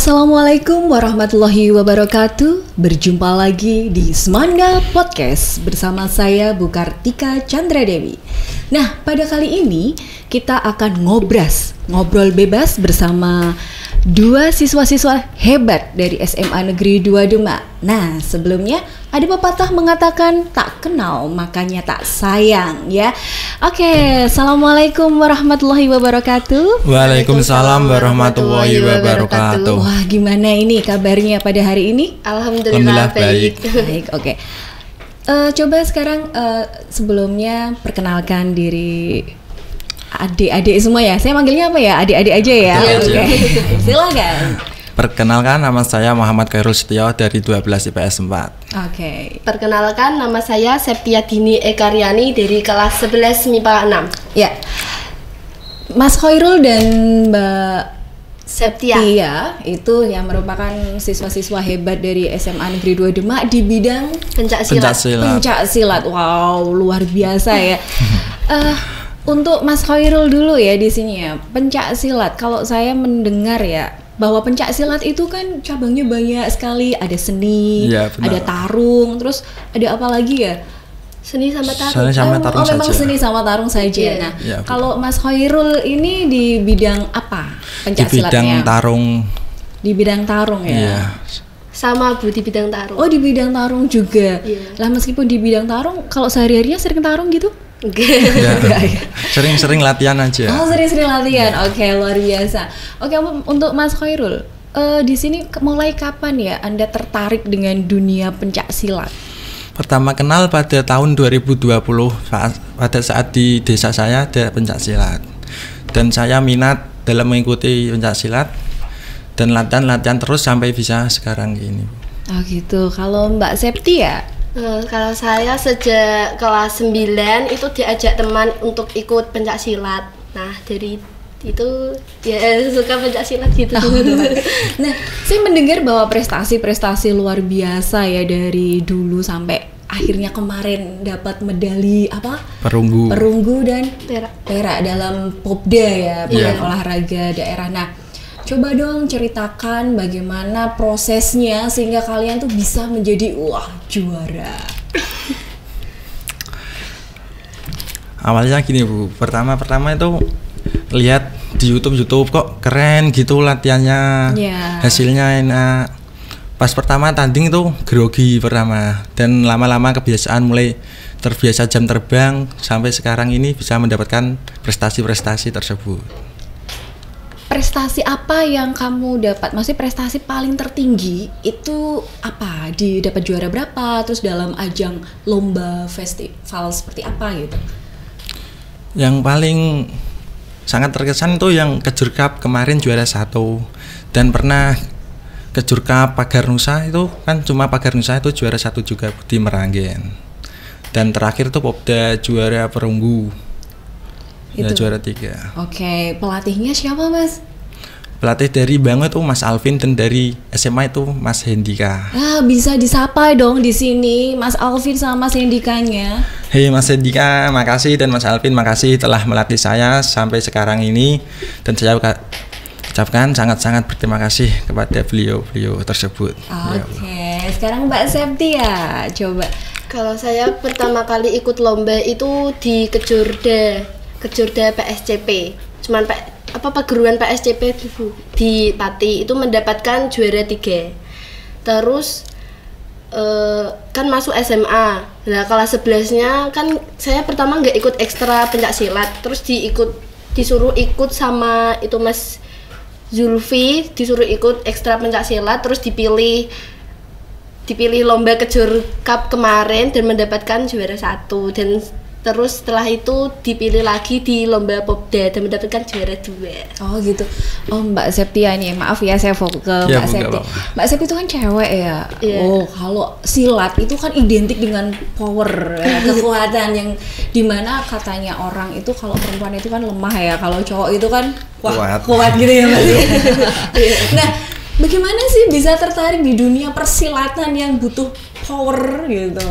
Assalamualaikum warahmatullahi wabarakatuh. Berjumpa lagi di Semanda Podcast bersama saya Bu Kartika Chandra Dewi. Nah, pada kali ini kita akan ngobrol bebas bersama dua siswa-siswa hebat dari SMA Negeri 2 Demak. Nah, sebelumnya ada pepatah mengatakan tak kenal makanya tak sayang ya. Oke, Assalamualaikum warahmatullahi wabarakatuh. Waalaikumsalam warahmatullahi wabarakatuh. Wah, gimana ini kabarnya pada hari ini? Alhamdulillah baik. Baik, oke. Coba sekarang sebelumnya perkenalkan diri adik-adik semua ya. Saya manggilnya apa ya? Adik-adik aja ya. Oke. Silakan. Perkenalkan, nama saya Muhammad Khairul Setio dari 12 IPS 4. Oke. Perkenalkan, nama saya Septiadini Ekaryani dari kelas 11 MIPA 6. Ya. Mas Khairul dan Mbak Septia itu yang merupakan siswa-siswa hebat dari SMA Negeri 2 Demak di bidang Pencak silat. Wow, luar biasa ya. Untuk Mas Khairul dulu ya di sini ya. Pencak silat, kalau saya mendengar ya bahwa pencak silat itu kan cabangnya banyak sekali, ada seni, ya, ada tarung, terus ada apa lagi ya? Seni sama tarung. Memang seni sama tarung saja. Yeah. Nah, ya, kalau Mas Khairul ini di bidang apa pencak di bidang silatnya? tarung. Di bidang tarung ya. Iya. Sama Bu, di bidang tarung. Oh, di bidang tarung juga. Iya. Lah meskipun di bidang tarung, kalau sehari-harinya sering tarung gitu? Ya. Sering-sering latihan aja. Oh, sering-sering latihan. Oke, luar biasa. Oke, untuk Mas Khairul, di sini mulai kapan ya Anda tertarik dengan dunia pencak silat? Pertama kenal pada tahun 2020 pada saat di desa saya ada pencak silat. Dan saya minat dalam mengikuti pencak silat dan latihan terus sampai bisa sekarang gini. Oh gitu. Kalau Mbak Septi ya? Kalau saya sejak kelas 9 itu diajak teman untuk ikut pencak silat. Nah, dari itu ya suka pencak silat gitu. Nah, saya mendengar bahwa prestasi-prestasi luar biasa ya dari dulu sampai akhirnya kemarin dapat medali apa? Perunggu dan perak dalam Popda ya, Pekan Olahraga Daerah. Nah, coba dong ceritakan bagaimana prosesnya sehingga kalian tuh bisa menjadi juara. Awalnya gini Bu, pertama itu lihat di YouTube kok keren gitu latihannya, hasilnya enak. Pas pertama tanding itu grogi pertama, dan lama-lama kebiasaan mulai terbiasa jam terbang sampai sekarang ini bisa mendapatkan prestasi-prestasi tersebut. Prestasi apa yang kamu dapat? Maksudnya prestasi paling tertinggi itu apa? Dapat juara berapa? Terus dalam ajang lomba festival seperti apa gitu? Yang paling sangat terkesan itu yang Kejur Cup kemarin juara 1, dan pernah Kejur Cup Pagar Nusa itu kan cuma Pagar Nusa itu juara 1 juga di Meranggen. Dan terakhir tuh Popda juara perunggu. Ya, juara 3. Oke, pelatihnya siapa Mas? Pelatih dari Bango itu Mas Alvin, dan dari SMA itu Mas Hendika. Bisa disapa dong di sini Mas Alvin sama Mas Hendikanya. Hei Mas Hendika, makasih, dan Mas Alvin makasih telah melatih saya sampai sekarang ini, dan saya ucapkan sangat-sangat berterima kasih kepada beliau tersebut. Oke, sekarang Mbak Septia, coba. Kalau saya pertama kali ikut lomba itu di Kejurda PSCP, cuman perguruan PSCP di Pati itu mendapatkan juara 3. Terus kan masuk SMA. Nah, kelas 11-nya kan saya pertama nggak ikut ekstra pencak silat, terus disuruh ikut sama itu Mas Zulfi, disuruh ikut ekstra pencak silat, terus dipilih lomba Kejur Cup kemarin dan mendapatkan juara 1, dan terus setelah itu dipilih lagi di lomba Popda dan mendapatkan juara 2. Oh gitu. Oh Mbak Septia nih, maaf ya saya fokus ke Mbak Septi. Mbak Septi itu kan cewek ya. Oh, kalau silat itu kan identik dengan power, kekuatan yang dimana katanya orang itu kalau perempuan itu kan lemah ya, kalau cowok itu kan kuat gitu ya Mbak. Nah, bagaimana sih bisa tertarik di dunia persilatan yang butuh power gitu?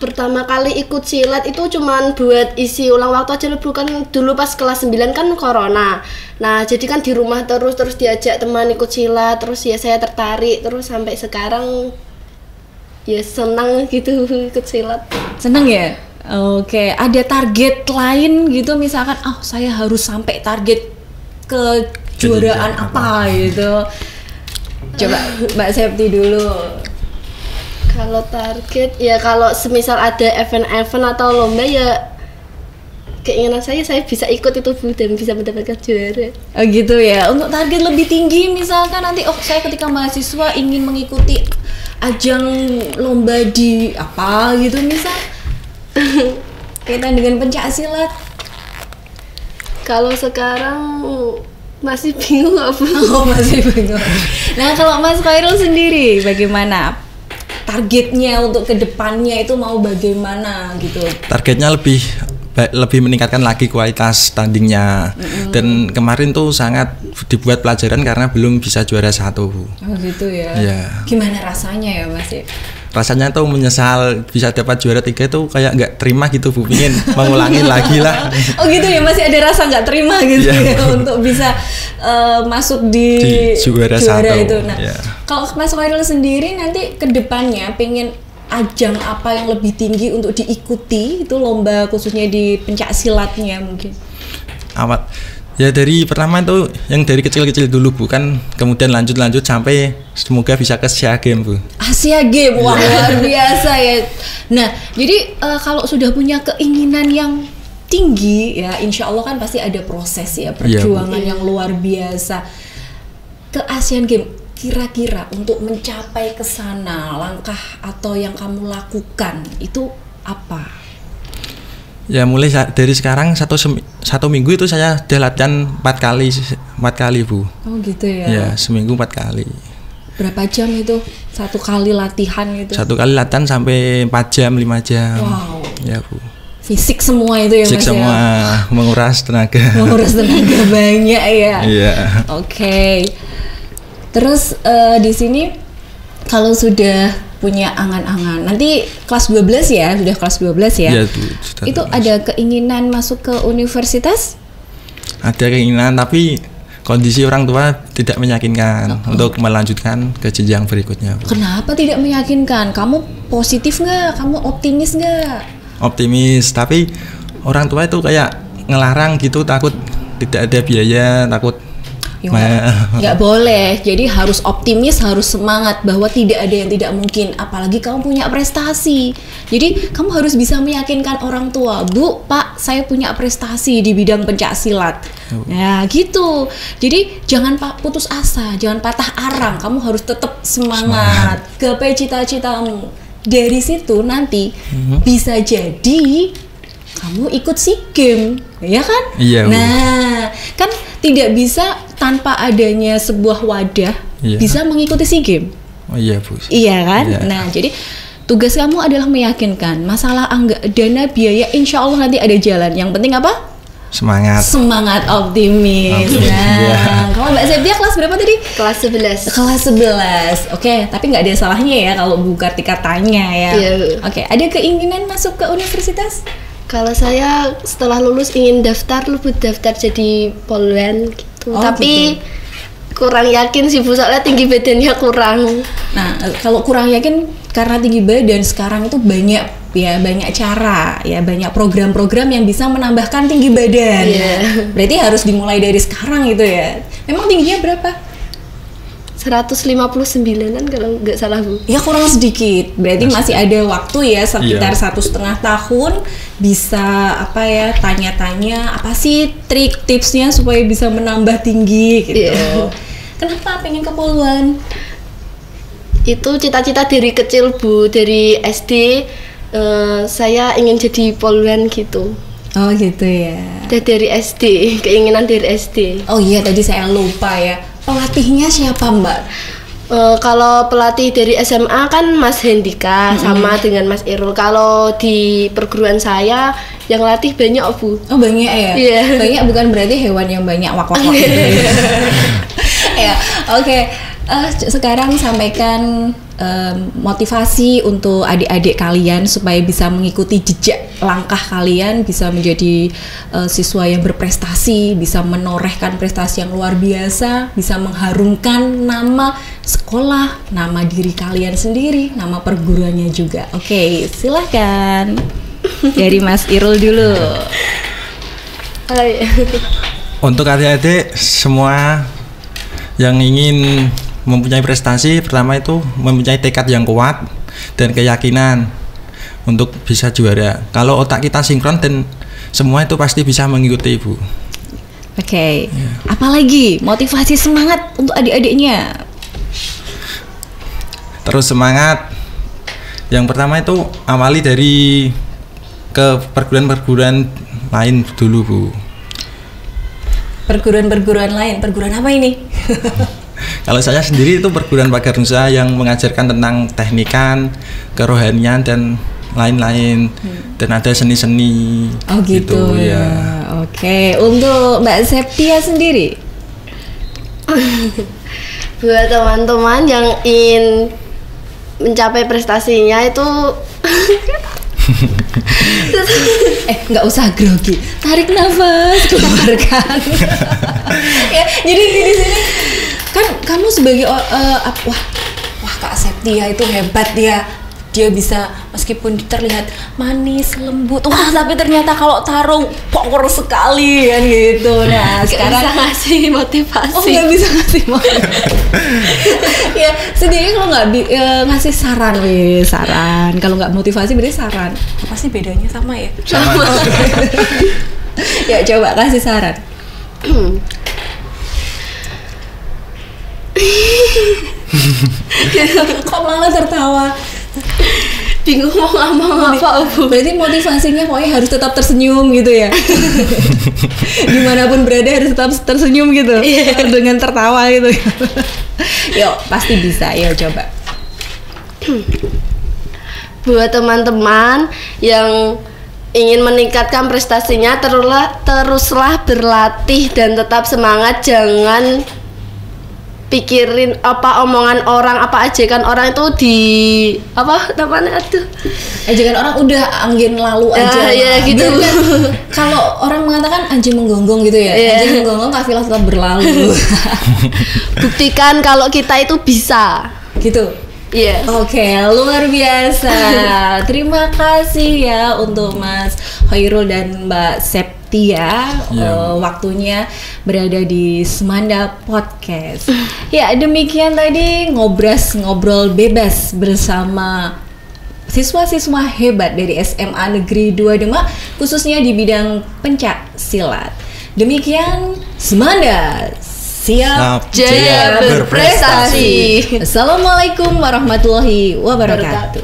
Pertama kali ikut silat itu cuman buat isi ulang waktu aja, bukan dulu pas kelas 9 kan corona. Nah, jadi kan di rumah terus diajak teman ikut silat, terus ya saya tertarik terus sampai sekarang ya senang gitu ikut silat. Seneng ya? Oke, ada target lain gitu misalkan, saya harus sampai target kejuaraan apa gitu. Coba Mbak Septi dulu. Kalau target ya kalau semisal ada event-event atau lomba ya keinginan saya bisa ikut itu Bu dan bisa mendapatkan juara. Oh gitu ya. Untuk target lebih tinggi misalkan nanti saya ketika mahasiswa ingin mengikuti ajang lomba di apa gitu misal kaitan dengan pencak silat. Kalau sekarang masih bingung Bu. Oh, masih bingung. Nah, kalau Mas Khairul sendiri bagaimana? Targetnya untuk kedepannya itu mau bagaimana gitu? Targetnya lebih meningkatkan lagi kualitas tandingnya. Dan kemarin tuh sangat dibuat pelajaran karena belum bisa juara 1. Oh gitu ya. Yeah. Gimana rasanya ya Mas ya? Rasanya tuh menyesal bisa dapat juara 3 itu kayak nggak terima gitu Bu, ingin mengulangi lagi lah. Oh gitu ya, masih ada rasa nggak terima gitu ya untuk bisa masuk di juara 1 itu. Nah, kalau Mas Khairul sendiri nanti kedepannya pengen ajang apa yang lebih tinggi untuk diikuti itu lomba khususnya di pencak silatnya mungkin? Ya dari pertama itu yang dari kecil-kecil dulu Bu, kan kemudian lanjut sampai semoga bisa ke Asia Games Bu. Asia Games, wah luar biasa ya. Nah jadi kalau sudah punya keinginan yang tinggi ya insya Allah kan pasti ada proses ya, perjuangan yang luar biasa. Ke Asian Games kira-kira untuk mencapai ke sana langkah atau yang kamu lakukan itu apa? Ya mulai dari sekarang satu minggu itu saya udah latihan 4 kali Bu. Oh gitu ya. Ya seminggu 4 kali. Berapa jam itu satu kali latihan itu? Satu kali latihan sampai 4 jam 5 jam. Wow. Ya Bu. Fisik semua itu ya Mas? Fisik semua ya? Menguras tenaga. Menguras tenaga banyak ya. Iya. Oke. Terus di sini kalau sudah punya angan-angan nanti kelas 12 ya, sudah kelas 12 ya. Iya, Bu, itu ada keinginan masuk ke universitas? Ada keinginan tapi kondisi orang tua tidak meyakinkan untuk melanjutkan ke jenjang berikutnya. Kenapa tidak meyakinkan? Kamu positif nggak? Kamu optimis nggak? Optimis, tapi orang tua itu kayak ngelarang gitu, takut tidak ada biaya, takut. Nggak boleh, jadi harus optimis, harus semangat bahwa tidak ada yang tidak mungkin. Apalagi kamu punya prestasi, jadi kamu harus bisa meyakinkan orang tua, Bu, Pak, saya punya prestasi di bidang pencak silat. Ya gitu, jadi jangan putus asa, jangan patah arang, kamu harus tetap semangat, gapai cita-citamu. Dari situ nanti bisa jadi kamu ikut SEA Games, ya kan? Iya. Nah, kan tidak bisa tanpa adanya sebuah wadah bisa mengikuti SEA Games. Oh iya Bu. Iya kan? Iya. Nah, jadi tugas kamu adalah meyakinkan. Masalah dana biaya, insya Allah nanti ada jalan. Yang penting apa? Semangat, optimis. Nah, kalau Mbak Septia kelas berapa tadi? Kelas 11. Kelas 11. Oke, tapi nggak ada salahnya ya kalau Bu Kartika tanya ya. Iya. Oke, ada keinginan masuk ke universitas? Kalau saya setelah lulus ingin daftar jadi polwan gitu. Tapi kurang yakin sih Bu, soalnya tinggi badannya kurang. Nah, kalau kurang yakin karena tinggi badan sekarang itu banyak cara ya, banyak program-program yang bisa menambahkan tinggi badan. Berarti harus dimulai dari sekarang gitu ya. Memang tingginya berapa? 159an kalau nggak salah Bu. Ya kurang sedikit, berarti masih ada waktu ya sekitar 1,5 tahun bisa tanya-tanya apa sih trik tipsnya supaya bisa menambah tinggi gitu. Kenapa pengen ke polwan? Itu cita-cita dari kecil Bu, dari SD saya ingin jadi polwan gitu. Oh gitu ya. Dari SD, keinginan dari SD. Oh iya tadi saya lupa ya. Pelatihnya siapa Mbak? Kalau pelatih dari SMA kan Mas Hendika sama dengan Mas Irul. Kalau di perguruan saya yang latih banyak Bu. Oh banyak ya? Yeah. Banyak bukan berarti hewan yang banyak wak-wak gitu. Ya, oke. sekarang sampaikan motivasi untuk adik-adik kalian supaya bisa mengikuti jejak langkah kalian, bisa menjadi siswa yang berprestasi, bisa menorehkan prestasi yang luar biasa, bisa mengharumkan nama sekolah, nama diri kalian sendiri, nama perguruannya juga. Oke, silahkan dari Mas Irul dulu. Untuk adik-adik semua yang ingin mempunyai prestasi, pertama itu mempunyai tekad yang kuat dan keyakinan untuk bisa juara. Kalau otak kita sinkron dan semua itu pasti bisa mengikuti Ibu. Oke. Apalagi motivasi semangat untuk adik-adiknya. Terus semangat. Yang pertama itu awali dari ke perguruan-perguruan lain dulu Bu. Perguruan-perguruan lain, perguruan apa ini? Kalau saya sendiri itu perguruan pagar nusa yang mengajarkan tentang teknikan, kerohanian dan lain-lain, dan ada seni-seni. Oh gitu ya. Oke, untuk Mbak Septia sendiri? Buat teman-teman yang ingin mencapai prestasinya itu nggak usah grogi, tarik nafas, keluarkan. Ya, jadi di sini kan kamu sebagai wah Kak Septia itu hebat ya. Dia bisa meskipun terlihat manis, lembut, wah tapi ternyata kalau tarung power sekali kan gitu. Nah, sekarang bisa ngasih motivasi. Oh, nggak bisa ngasih motivasi. Ya, sendiri kalau nggak ngasih saran, saran. Kalau nggak motivasi berarti saran. Apa sih bedanya sama ya? Sama. Ya, coba kasih saran. Kok malah tertawa? Bingung mau ngomong apa Bu. Berarti motivasinya pokoknya harus tetap tersenyum gitu ya. Dimanapun berada harus tetap tersenyum gitu. Dengan tertawa gitu. Yuk, pasti bisa. Yuk coba. Buat teman-teman yang ingin meningkatkan prestasinya, teruslah berlatih dan tetap semangat. Jangan pikirin apa omongan orang, apa ajakan orang itu di apa namanya tuh, ajakan orang udah angin lalu aja ya gitu. Kalau orang mengatakan anjing menggonggong gitu ya, anjing menggonggong kafilah tetap berlalu. Buktikan kalau kita itu bisa gitu. Iya. Oke, luar biasa. Terima kasih ya untuk Mas Hoirul dan Mbak Septia, waktunya berada di Semanda Podcast. Ya, demikian tadi ngobrol bebas bersama siswa-siswa hebat dari SMA Negeri 2 Demak, khususnya di bidang pencak silat. Demikian Semanda. Siap jaya berprestasi. Assalamualaikum warahmatullahi wabarakatuh.